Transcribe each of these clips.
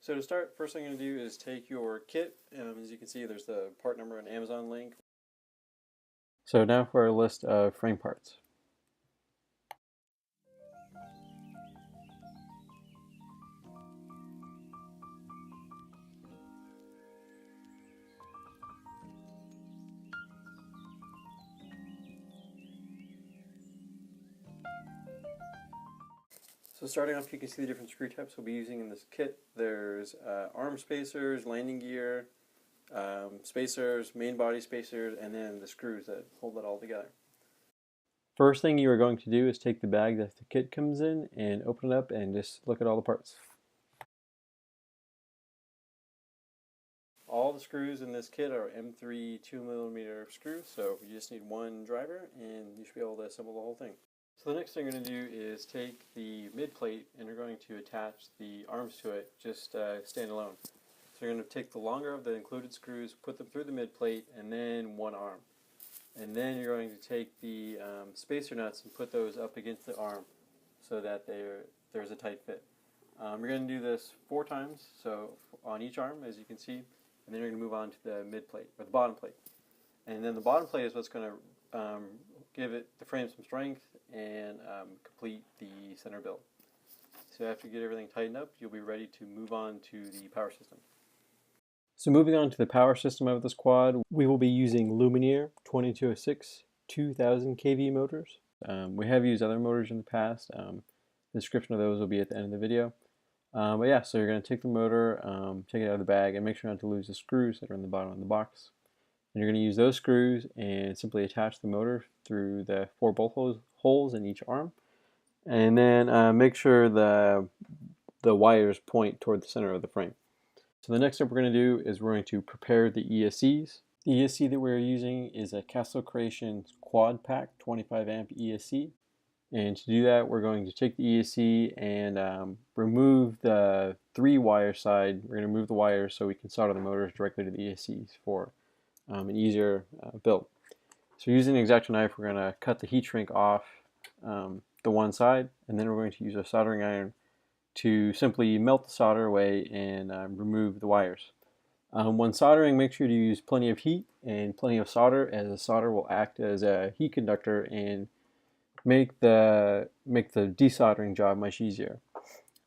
So to start, first thing I'm going to do is take your kit. As you can see, there's the part number and Amazon link. So now for our list of frame parts. So starting off, you can see the different screw types we'll be using in this kit. There's arm spacers, landing gear, spacers, main body spacers, and then the screws that hold it all together. First thing you are going to do is take the bag that the kit comes in and open it up and just look at all the parts. All the screws in this kit are M3 2mm screws, so you just need one driver and you should be able to assemble the whole thing. So the next thing we're going to do is take the mid plate and we're going to attach the arms to it, just standalone. So you're going to take the longer of the included screws, put them through the mid plate, and then one arm. And then you're going to take the spacer nuts and put those up against the arm so that there's a tight fit. We're going to do this 4 times, so on each arm, as you can see, and then you're going to move on to the mid plate, or the bottom plate. And then the bottom plate is what's going to give the frame some strength and complete the center build. So after you get everything tightened up, you'll be ready to move on to the power system. So moving on to the power system of this quad, we will be using Luminaire 2206 2000 kV motors. We have used other motors in the past. The description of those will be at the end of the video. But yeah, so you're going to take the motor, take it out of the bag, and make sure not to lose the screws that are in the bottom of the box. And you're going to use those screws and simply attach the motor through the 4 bolt holes in each arm. And then make sure the wires point toward the center of the frame. So the next step we're going to do is we're going to prepare the ESCs. The ESC that we're using is a Castle Creation Quad Pack 25 amp ESC. And to do that, we're going to take the ESC and remove the 3 wire side. We're going to remove the wires so we can solder the motors directly to the ESCs for an easier build. So using an X-Acto knife, we're going to cut the heat shrink off the one side, and then we're going to use a soldering iron to simply melt the solder away and remove the wires. When soldering, make sure to use plenty of heat and plenty of solder, as the solder will act as a heat conductor and make the desoldering job much easier.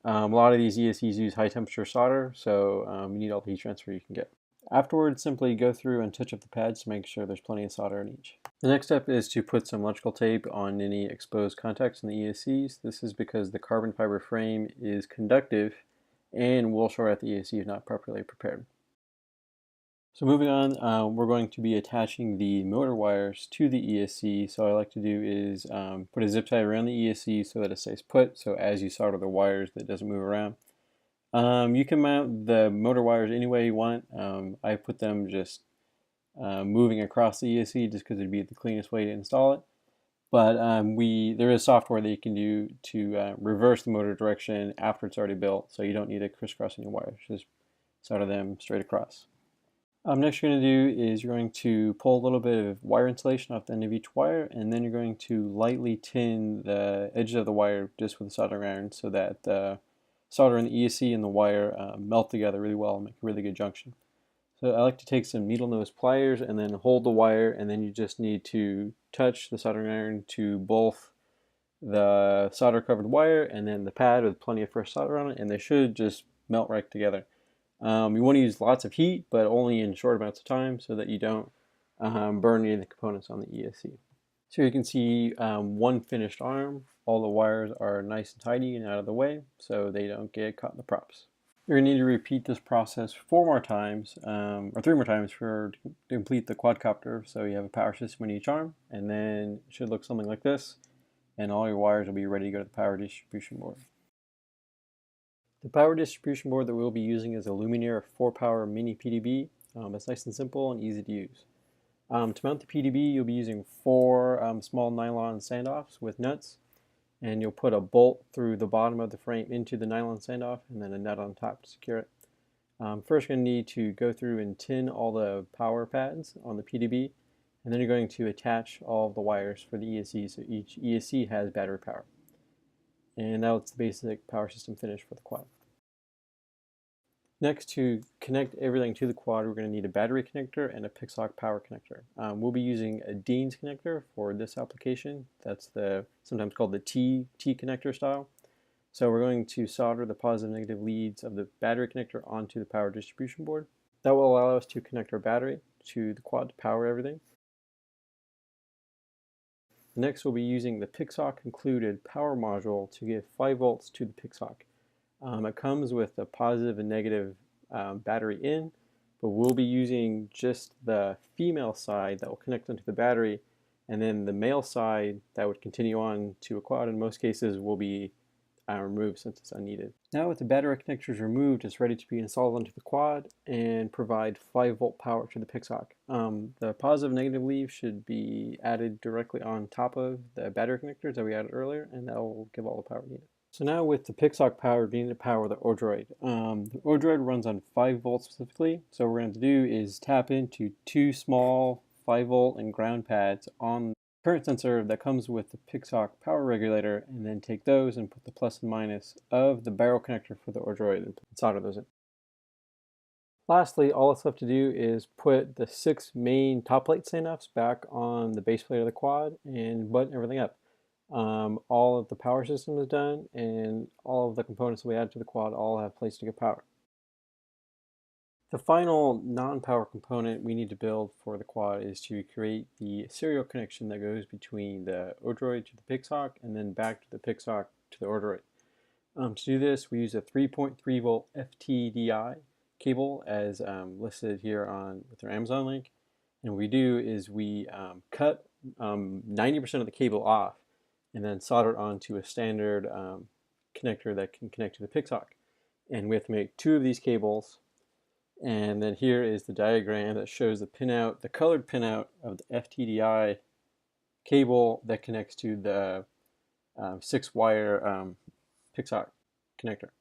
A lot of these ESCs use high temperature solder, so you need all the heat transfer you can get. Afterwards, simply go through and touch up the pads to make sure there's plenty of solder in each. The next step is to put some electrical tape on any exposed contacts in the ESCs. This is because the carbon fiber frame is conductive and will short out the ESC if not properly prepared. So moving on, we're going to be attaching the motor wires to the ESC. So what I like to do is put a zip tie around the ESC so that it stays put, so as you solder the wires that it doesn't move around. You can mount the motor wires any way you want. I put them just moving across the ESC just because it'd be the cleanest way to install it. But there is software that you can do to reverse the motor direction after it's already built, so you don't need to crisscross any wires. Just solder them straight across. Next you're going to do is you're going to pull a little bit of wire insulation off the end of each wire, and then you're going to lightly tin the edges of the wire just with a soldering iron so that the solder in the ESC and the wire melt together really well and make a really good junction. So I like to take some needle nose pliers and then hold the wire, and then you just need to touch the soldering iron to both the solder covered wire and then the pad with plenty of fresh solder on it, and they should just melt right together. You want to use lots of heat, but only in short amounts of time so that you don't burn any of the components on the ESC. So you can see one finished arm. All the wires are nice and tidy and out of the way so they don't get caught in the props. You're going to need to repeat this process 4 more times, or 3 more times to complete the quadcopter. So you have a power system in each arm, and then it should look something like this, and all your wires will be ready to go to the power distribution board. The power distribution board that we'll be using is a Luminaire 4-power mini PDB. It's nice and simple and easy to use. To mount the PDB, you'll be using 4 small nylon standoffs with nuts, and you'll put a bolt through the bottom of the frame into the nylon standoff and then a nut on top to secure it. First you're going to need to go through and tin all the power pads on the PDB, and then you're going to attach all the wires for the ESC, so each ESC has battery power. And now it's the basic power system finish for the quad. Next, to connect everything to the quad, we're going to need a battery connector and a Pixock power connector. We'll be using a Dean's connector for this application. That's sometimes called the T connector style. So we're going to solder the positive and negative leads of the battery connector onto the power distribution board. That will allow us to connect our battery to the quad to power everything. Next, we'll be using the Pixock included power module to give 5 volts to the Pixock. It comes with a positive and negative battery in, but we'll be using just the female side that will connect onto the battery, and then the male side that would continue on to a quad in most cases will be removed since it's unneeded. Now with the battery connectors removed, it's ready to be installed onto the quad and provide 5 volt power to the Pixock. The positive and negative leaves should be added directly on top of the battery connectors that we added earlier, and that will give all the power needed. So now with the Pixock power, we need to power the Odroid. The Odroid runs on 5 volts specifically, so what we're going to do is tap into 2 small 5 volt and ground pads on the current sensor that comes with the Pixock power regulator, and then take those and put the plus and minus of the barrel connector for the Odroid and solder those in. Lastly, all that's left to do is put the 6 main top plate standoffs back on the base plate of the quad and button everything up. All of the power system is done, and all of the components that we added to the quad all have place to get power. The final non-power component we need to build for the quad is to create the serial connection that goes between the Odroid to the Pixock and then back to the Pixock to the Odroid. To do this, we use a 3.3 volt FTDI cable as listed here with our Amazon link. And what we do is we cut 90% of the cable off and then solder it onto a standard connector that can connect to the Pixock. And we have to make 2 of these cables. And then here is the diagram that shows the pinout, the colored pinout of the FTDI cable that connects to the 6-wire Pixock connector.